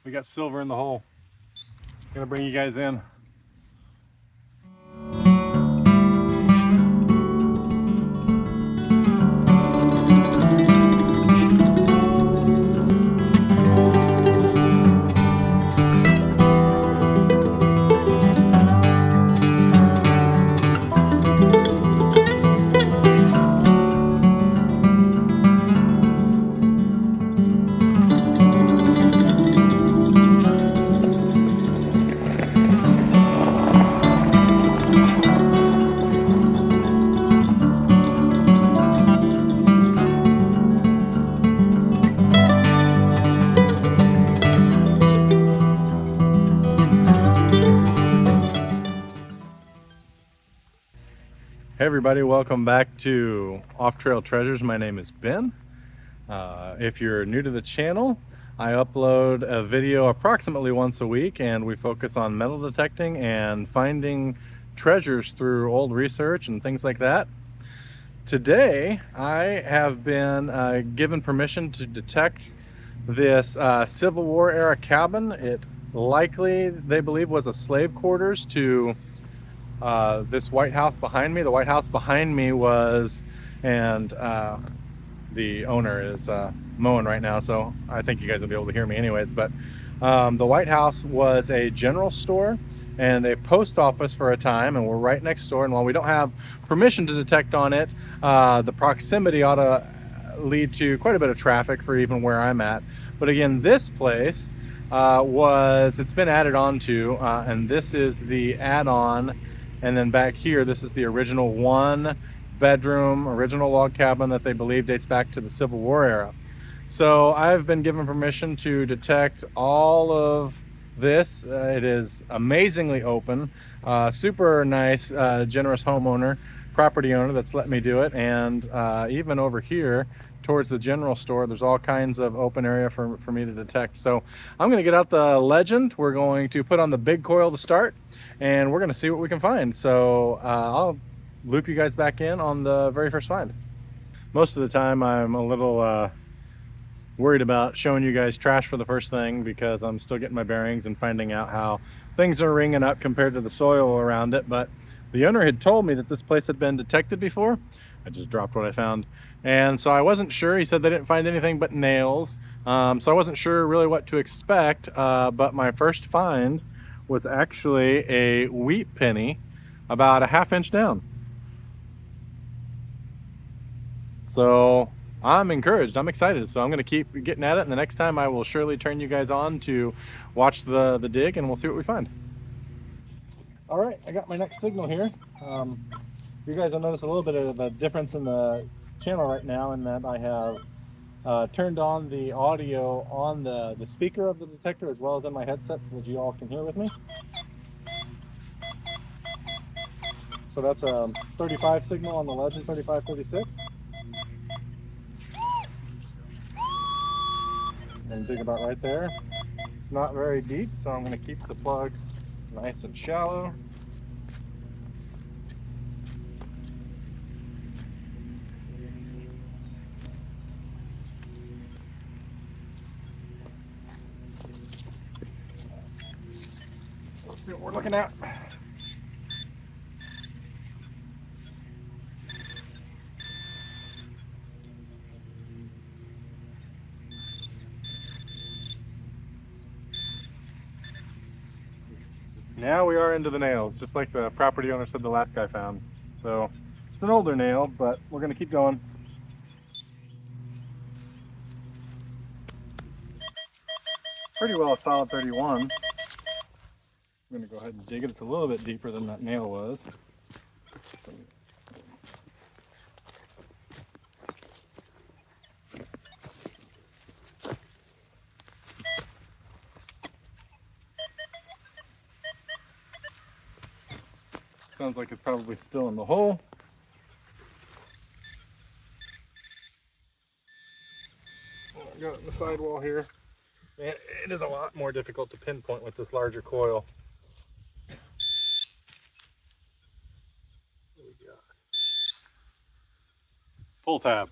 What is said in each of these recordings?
We got silver in the hole. Gonna bring you guys in. Hey everybody, welcome back to Off Trail Treasures. My name is Ben. If you're new to the channel, I upload a video approximately once a week, and we focus on metal detecting and finding treasures through old research and things like that. Today, I have been given permission to detect this Civil War era cabin. It likely, they believe, was a slave quarters to this White House behind me. The White House behind me was, and the owner is mowing right now, so I think you guys will be able to hear me anyways, but the White House was a general store and a post office for a time, and we're right next door. And while we don't have permission to detect on it, the proximity ought to lead to quite a bit of traffic for even where I'm at. But again, this place it's been added on to, and this is the add-on. And then back here, this is the original 1-bedroom, original log cabin that they believe dates back to the Civil War era. So I've been given permission to detect all of this. It is amazingly open, super nice, generous homeowner, property owner that's let me do it. And even over here towards the general store, there's all kinds of open area for me to detect. So I'm going to get out the Legend. We're going to put on the big coil to start, and we're going to see what we can find. So I'll loop you guys back in on the very first find. Most of the time I'm a little worried about showing you guys trash for the first thing, because I'm still getting my bearings and finding out how things are ringing up compared to the soil around it. But the owner had told me that this place had been detected before. I just dropped what I found, and so I wasn't sure. He said they didn't find anything but nails, so I wasn't sure really what to expect. But my first find was actually a wheat penny about a ½ inch down. So I'm encouraged, I'm excited, so I'm going to keep getting at it, and the next time I will surely turn you guys on to watch the dig, and we'll see what we find. All right, I got my next signal here. You guys will notice a little bit of a difference in the channel right now, in that I have turned on the audio on the speaker of the detector as well as in my headset, so that you all can hear with me. So that's a 35 signal on the Legend 3536. And dig about right there. It's not very deep, so I'm going to keep the plug nice and shallow. Let's see what we're looking at. Now we are into the nails, just like the property owner said the last guy found. So it's an older nail, but we're going to keep going. Pretty well a solid 31. I'm going to go ahead and dig it. It's a little bit deeper than that nail was. Sounds like it's probably still in the hole. I've got it in the sidewall here. And it is a lot more difficult to pinpoint with this larger coil. What we got? Pull tab.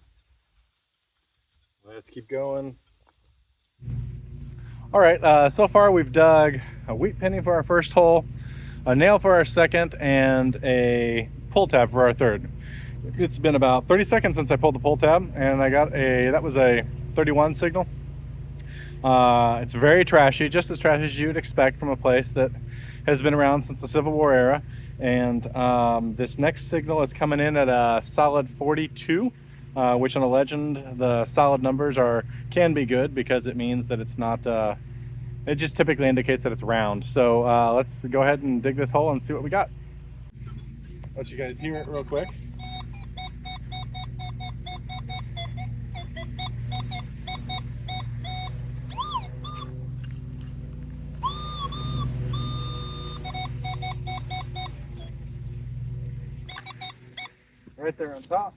Let's keep going. All right, so far we've dug a wheat penny for our first hole, a nail for our second, and a pull tab for our third. It's been about 30 seconds since I pulled the pull tab, and I got that was a 31 signal. It's very trashy, just as trashy as you'd expect from a place that has been around since the Civil War era. And this next signal is coming in at a solid 42, which on a Legend, the solid numbers can be good because it means that it's not, it just typically indicates that it's round. So let's go ahead and dig this hole and see what we got. Let you guys hear it real quick. Right there on top.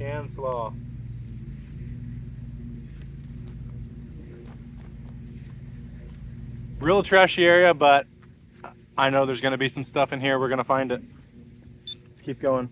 And slow. Real trashy area, but I know there's going to be some stuff in here. We're going to find it. Let's keep going.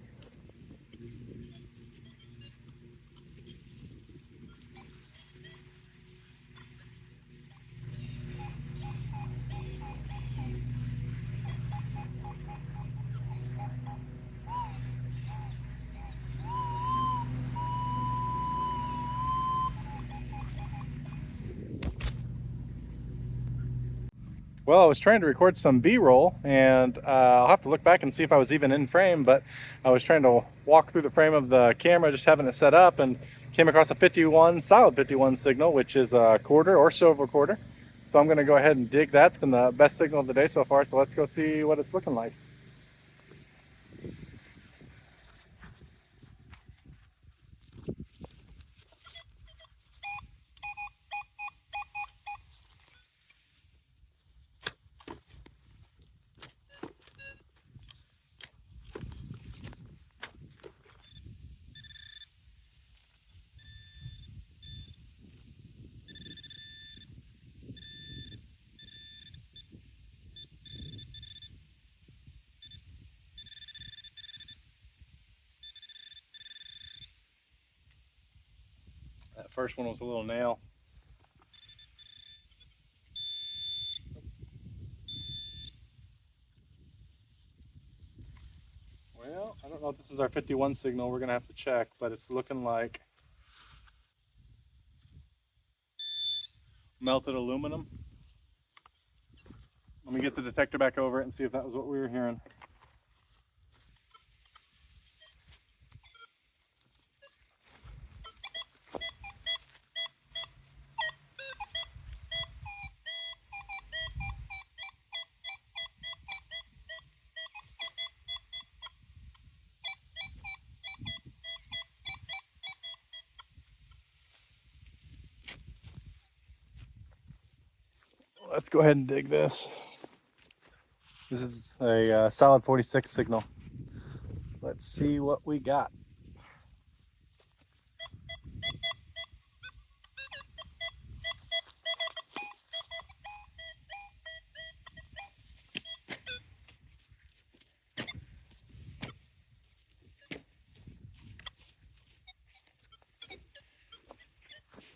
Well, I was trying to record some B-roll, and I'll have to look back and see if I was even in frame, but I was trying to walk through the frame of the camera, just having it set up, and came across a 51, solid 51 signal, which is a quarter or silver quarter. So I'm going to go ahead and dig that. It's been the best signal of the day so far, so let's go see what it's looking like. That first one was a little nail. Well, I don't know if this is our 51 signal. We're going to have to check, but it's looking like melted aluminum. Let me get the detector back over it and see if that was what we were hearing. Let's go ahead and dig this. This is a solid 46 signal. Let's see what we got.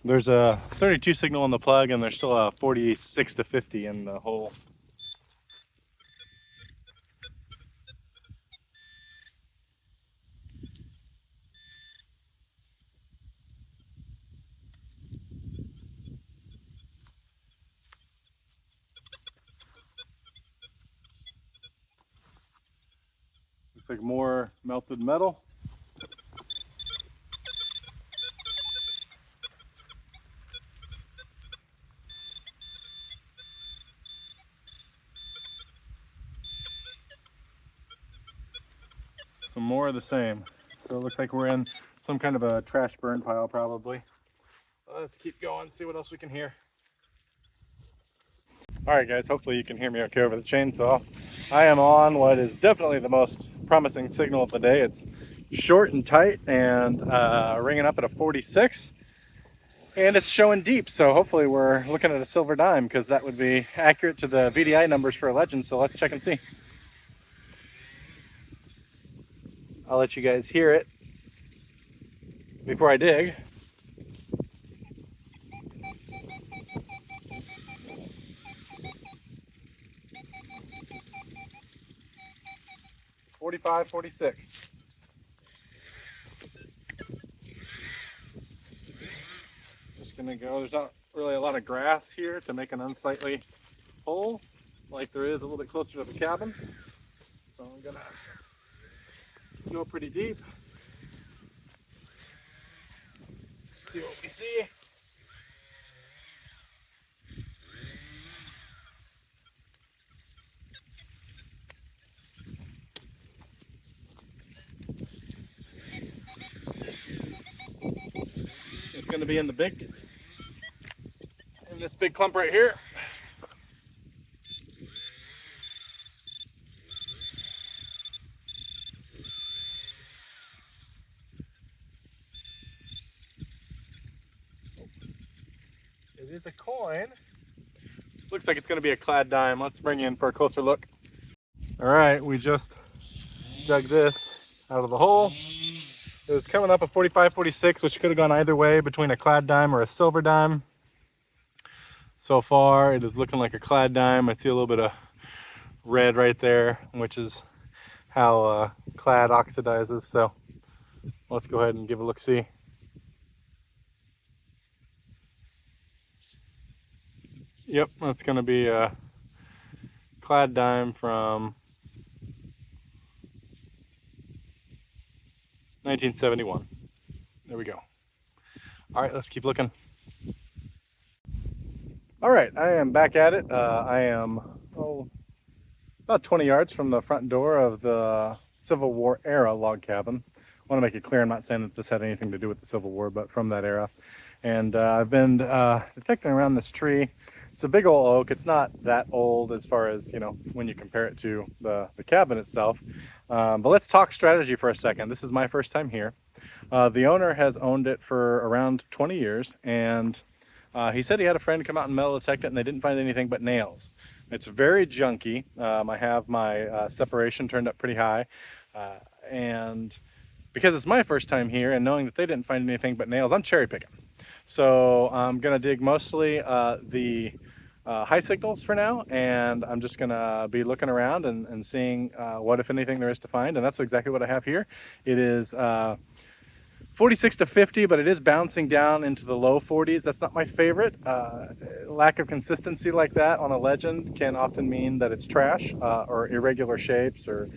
There's a 32 signal in the plug, and there's still a 46 to 50 in the hole. Looks like more melted metal. Some more of the same. So it looks like we're in some kind of a trash burn pile probably. Let's keep going, see what else we can hear. All right guys, hopefully you can hear me okay over the chainsaw. I am on what is definitely the most promising signal of the day. It's short and tight and ringing up at a 46. And it's showing deep, so hopefully we're looking at a silver dime, because that would be accurate to the VDI numbers for a Legend. So let's check and see. I'll let you guys hear it before I dig. $45, $46. Just gonna go. There's not really a lot of grass here to make an unsightly hole like there is a little bit closer to the cabin. So I'm gonna go pretty deep. See what we see. It's gonna be in this big clump right here. It is a coin. Looks like it's going to be a clad dime. Let's bring you in for a closer look. All right, we just dug this out of the hole. It was coming up a 45, 46, which could have gone either way between a clad dime or a silver dime. So far, it is looking like a clad dime. I see a little bit of red right there, which is how clad oxidizes. So let's go ahead and give a look-see. Yep, that's going to be a clad dime from 1971. There we go. All right, let's keep looking. All right, I am back at it. I am about 20 yards from the front door of the Civil War era log cabin. I want to make it clear, I'm not saying that this had anything to do with the Civil War, but from that era. And I've been detecting around this tree. It's a big old oak. It's not that old as far as, you know, when you compare it to the cabin itself. But let's talk strategy for a second. This is my first time here. The owner has owned it for around 20 years, and he said he had a friend come out and metal detect it, and they didn't find anything but nails. It's very junky. I have my separation turned up pretty high, and because it's my first time here and knowing that they didn't find anything but nails, I'm cherry picking. So I'm gonna dig mostly the high signals for now, and I'm just gonna be looking around and seeing what, if anything, there is to find, and that's exactly what I have here. It is 46 to 50, but it is bouncing down into the low 40s. That's not my favorite. Lack of consistency like that on a legend can often mean that it's trash, or irregular shapes, or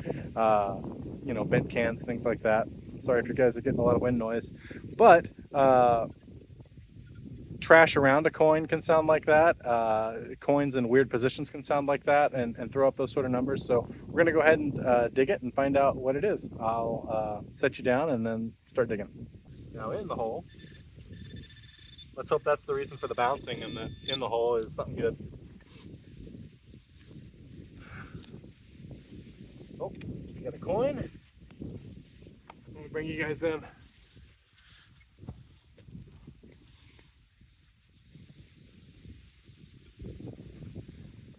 you know, bent cans, things like that. Sorry if you guys are getting a lot of wind noise, but trash around a coin can sound like that. Coins in weird positions can sound like that, and throw up those sort of numbers. So we're gonna go ahead and dig it and find out what it is. I'll set you down and then start digging. Now in the hole, let's hope that's the reason for the bouncing, and that in the hole is something good. Oh, we got a coin. Let me bring you guys in.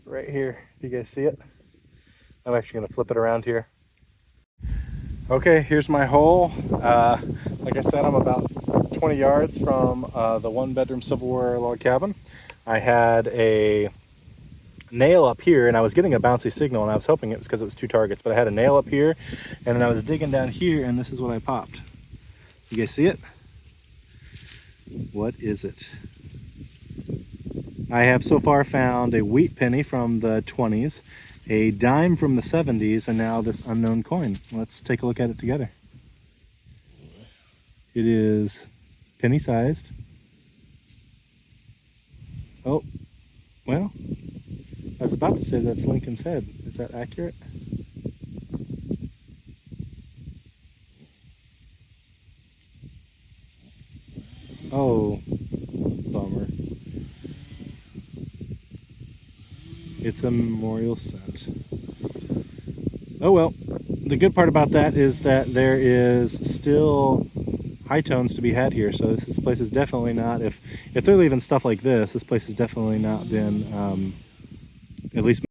Right here, do you guys see it? I'm actually going to flip it around here. Okay, here's my hole. Like I said, I'm about 20 yards from the one-bedroom Civil War log cabin. I had a nail up here, and I was getting a bouncy signal, and I was hoping it was because it was two targets, but I had a nail up here, and then I was digging down here, and this is what I popped. You guys see it? What is it? I have so far found a wheat penny from the 20s, a dime from the 70s, and now this unknown coin. Let's take a look at it together. It is penny sized. Oh, well, I was about to say that's Lincoln's head. Is that accurate? Oh, bummer. It's a memorial cent. Oh well, the good part about that is that there is still high tones to be had here. So this place is definitely not, if they're leaving stuff like this place has definitely not been, at least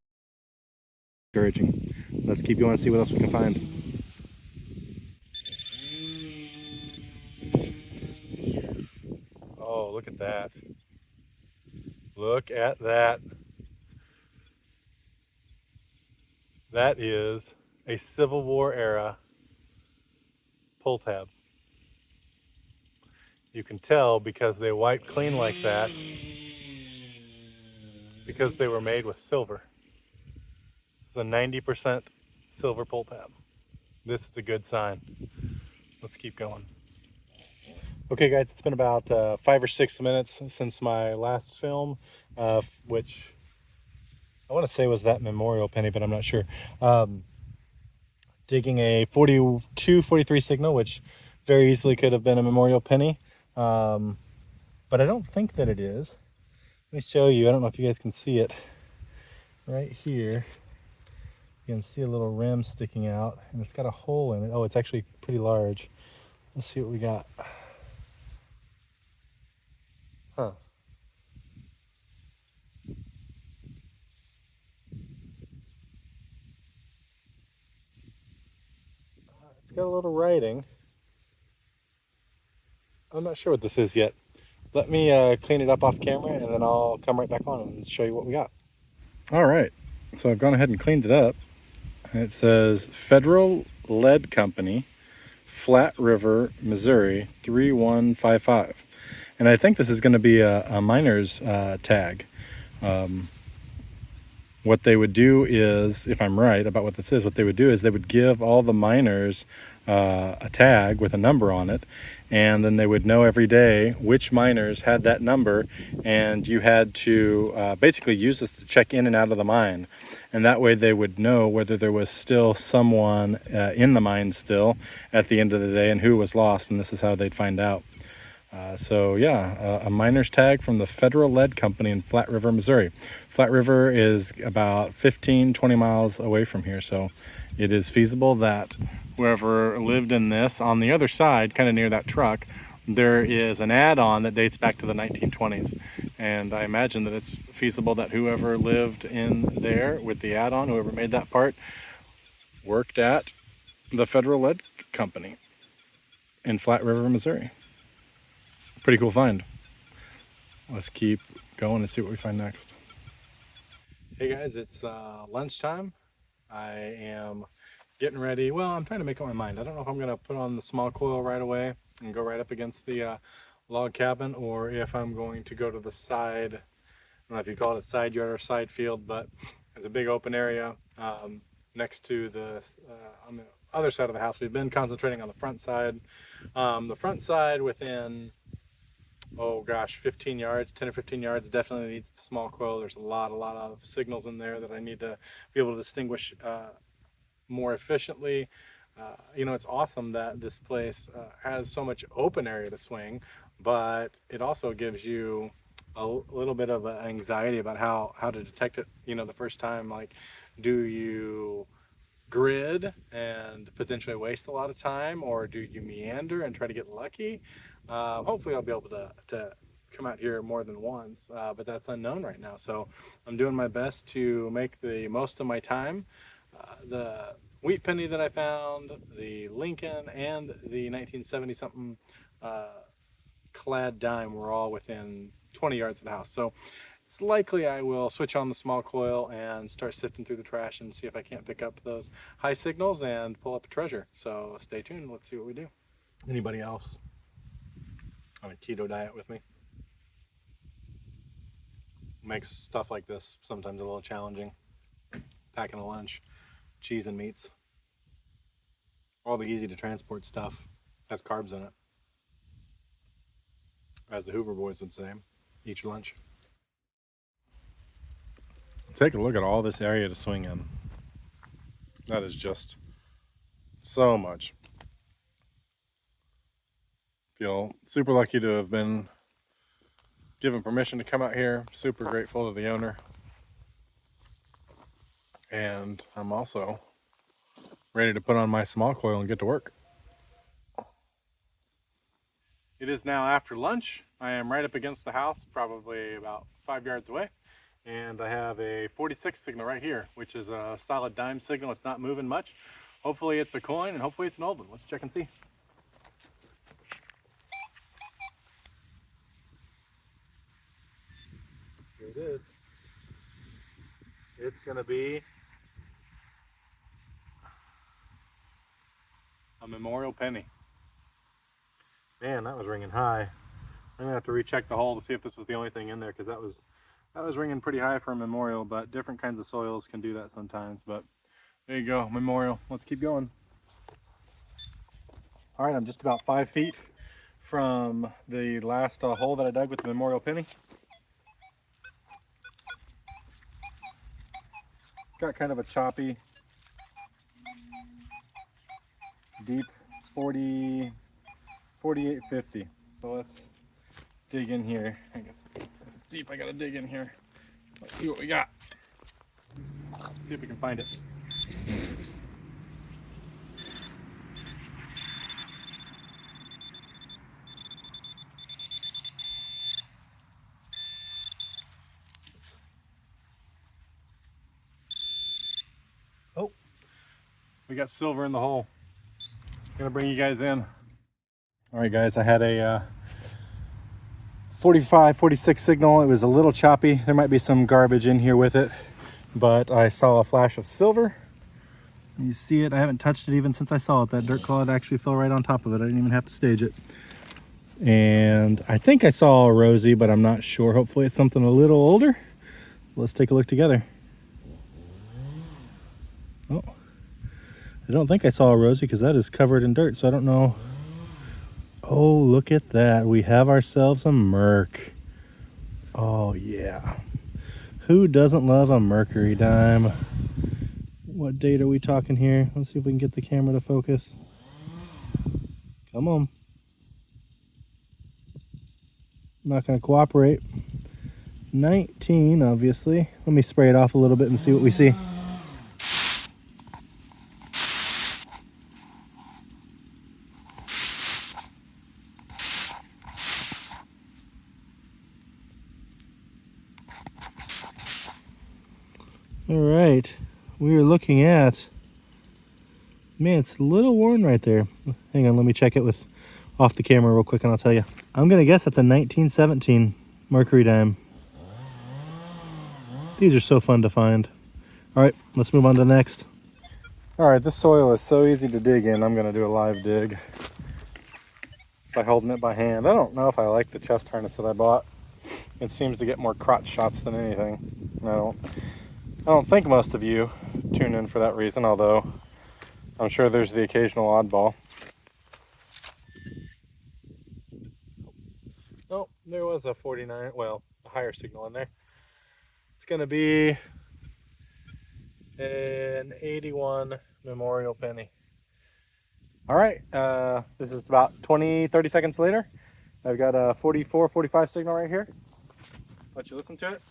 encouraging. Let's keep going and see what else we can find. look at that. Look at that. That is a Civil War era pull tab. You can tell because they wipe clean like that, because they were made with silver. This is a 90% silver pull tab. This is a good sign. Let's keep going. Okay guys, it's been about 5 or 6 minutes since my last film, which I want to say was that memorial penny, but I'm not sure. Digging a 42, 43 signal, which very easily could have been a memorial penny. But I don't think that it is. Let me show you. I don't know if you guys can see it. Right here, you can see a little rim sticking out, and it's got a hole in it. Oh, it's actually pretty large. Let's see what we got. Huh. It's got a little writing. I'm not sure what this is yet. Let me clean it up off camera, and then I'll come right back on and show you what we got. All right, so I've gone ahead and cleaned it up. It says Federal Lead Company, Flat River, Missouri, 3155. And I think this is going to be a miner's tag. What they would do is, if I'm right about what this is, what they would do is they would give all the miners a tag with a number on it, and then they would know every day which miners had that number, and you had to basically use this to check in and out of the mine. And that way they would know whether there was still someone in the mine still at the end of the day and who was lost, and this is how they'd find out. So yeah, a miner's tag from the Federal Lead Company in Flat River, Missouri. Flat River is about 15-20 miles away from here, so it is feasible that whoever lived in this, on the other side, kind of near that truck, there is an add-on that dates back to the 1920s. And I imagine that it's feasible that whoever lived in there with the add-on, whoever made that part, worked at the Federal Lead Company in Flat River, Missouri. Pretty cool find. Let's keep going and see what we find next. Hey guys, it's lunchtime. I am getting ready. Well, I'm trying to make up my mind. I don't know if I'm going to put on the small coil right away and go right up against the log cabin, or if I'm going to go to the side. I don't know if you call it a side yard or side field, but there's a big open area next to the on the other side of the house. We've been concentrating on the front side. The front side within, oh gosh, 15 yards, 10 or 15 yards, definitely needs the small coil. There's a lot of signals in there that I need to be able to distinguish more efficiently. You know, it's awesome that this place has so much open area to swing, but it also gives you a little bit of anxiety about how to detect it, you know, the first time. Like, do you grid and potentially waste a lot of time, or do you meander and try to get lucky? Hopefully I'll be able to come out here more than once, but that's unknown right now. So I'm doing my best to make the most of my time. The wheat penny that I found, the Lincoln, and the 1970 something clad dime were all within 20 yards of the house. So it's likely I will switch on the small coil and start sifting through the trash and see if I can't pick up those high signals and pull up a treasure. So stay tuned. Let's see what we do. Anybody else on a keto diet with me? Makes stuff like this sometimes a little challenging. Packing a lunch, cheese and meats. All the easy to transport stuff has carbs in it. As the Hoover boys would say, eat your lunch. Take a look at all this area to swing in. That is just so much. Feel super lucky to have been given permission to come out here. Super grateful to the owner. And I'm also ready to put on my small coil and get to work. It is now after lunch. I am right up against the house, probably about 5 yards away. And I have a 46 signal right here, which is a solid dime signal. It's not moving much. Hopefully it's a coin, and hopefully it's an old one. Let's check and see. it is. It's gonna be a memorial penny. Man, that was ringing high. I'm gonna have to recheck the hole to see if this was the only thing in there, because that was ringing pretty high for a memorial, but different kinds of soils can do that sometimes. But there you go, memorial. Let's keep going. All right, I'm just about 5 feet from the last hole that I dug with the memorial penny. Got kind of a choppy, deep 40, 48, 50. So let's dig in here. I guess deep, I gotta dig in here. Let's see what we got. Let's see if we can find it. Oh, we got silver in the hole. Gonna bring you guys in. All right, guys, I had a 45, 46 signal. It was a little choppy. There might be some garbage in here with it, but I saw a flash of silver. You see it? I haven't touched it even since I saw it. That dirt clod actually fell right on top of it. I didn't even have to stage it. And I think I saw a rosy, but I'm not sure. Hopefully it's something a little older. Let's take a look together. Oh, I don't think I saw a rosy because that is covered in dirt, so I don't know. Oh, look at that. We have ourselves a Merc. Oh, yeah. Who doesn't love a Mercury dime? What date are we talking here? Let's see if we can get the camera to focus. Come on. Not going to cooperate. 19, obviously. Let me spray it off a little bit and see what we see. All right, we are looking at, man, it's a little worn right there. Hang on, let me check it with off the camera real quick and I'll tell you. I'm gonna guess that's a 1917 Mercury dime. These are so fun to find. All right, let's move on to the next. All right, this soil is so easy to dig in. I'm gonna do a live dig by holding it by hand. I don't know if I like the chest harness that I bought. It seems to get more crotch shots than anything. I don't think most of you tune in for that reason, although I'm sure there's the occasional oddball. Oh, there was a 49, well, a higher signal in there. It's going to be an 81 memorial penny. All right, this is about 20, 30 seconds later. I've got a 44, 45 signal right here. Let you listen to it.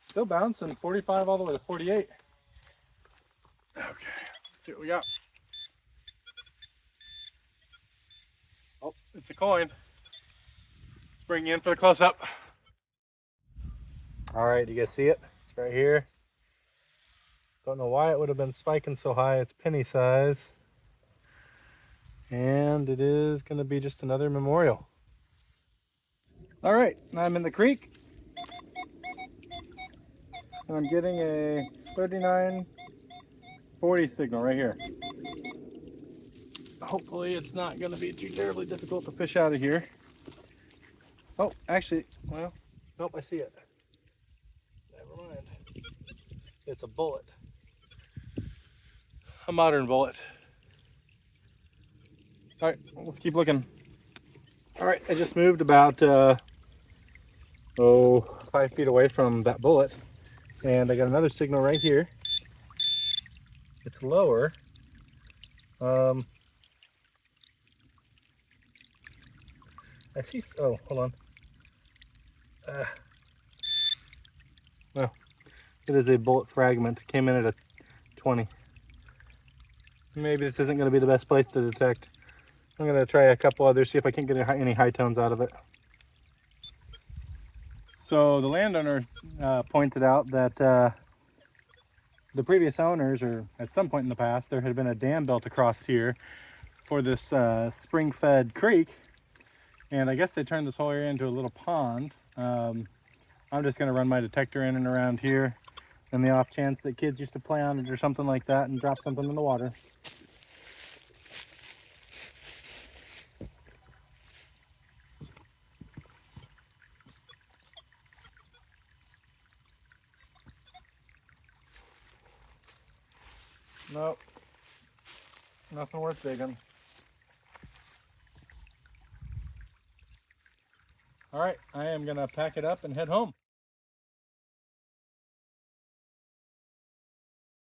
Still bouncing, 45 all the way to 48. Okay, let's see what we got. Oh, it's a coin. Let's bring you in for the close-up. All right, you guys see it? It's right here. Don't know why it would have been spiking so high. It's penny size. And it is going to be just another memorial. All right, I'm in the creek. And I'm getting a 3940 signal right here. Hopefully it's not going to be too terribly difficult to fish out of here. Oh, actually, well, nope, I see it. Never mind. It's a bullet. A modern bullet. All right, let's keep looking. All right, I just moved about 5 feet away from that bullet. And I got another signal right here. It's lower. I see, oh, hold on. No, it is a bullet fragment. It came in at a 20. Maybe this isn't going to be the best place to detect. I'm going to try a couple others, see if I can get any high tones out of it. So the landowner pointed out that the previous owners, or at some point in the past, there had been a dam built across here for this spring-fed creek, and I guess they turned this whole area into a little pond. I'm just going to run my detector in and around here in the off chance that kids used to play on it or something like that and drop something in the water. Nope, nothing worth digging. All right, I am gonna pack it up and head home.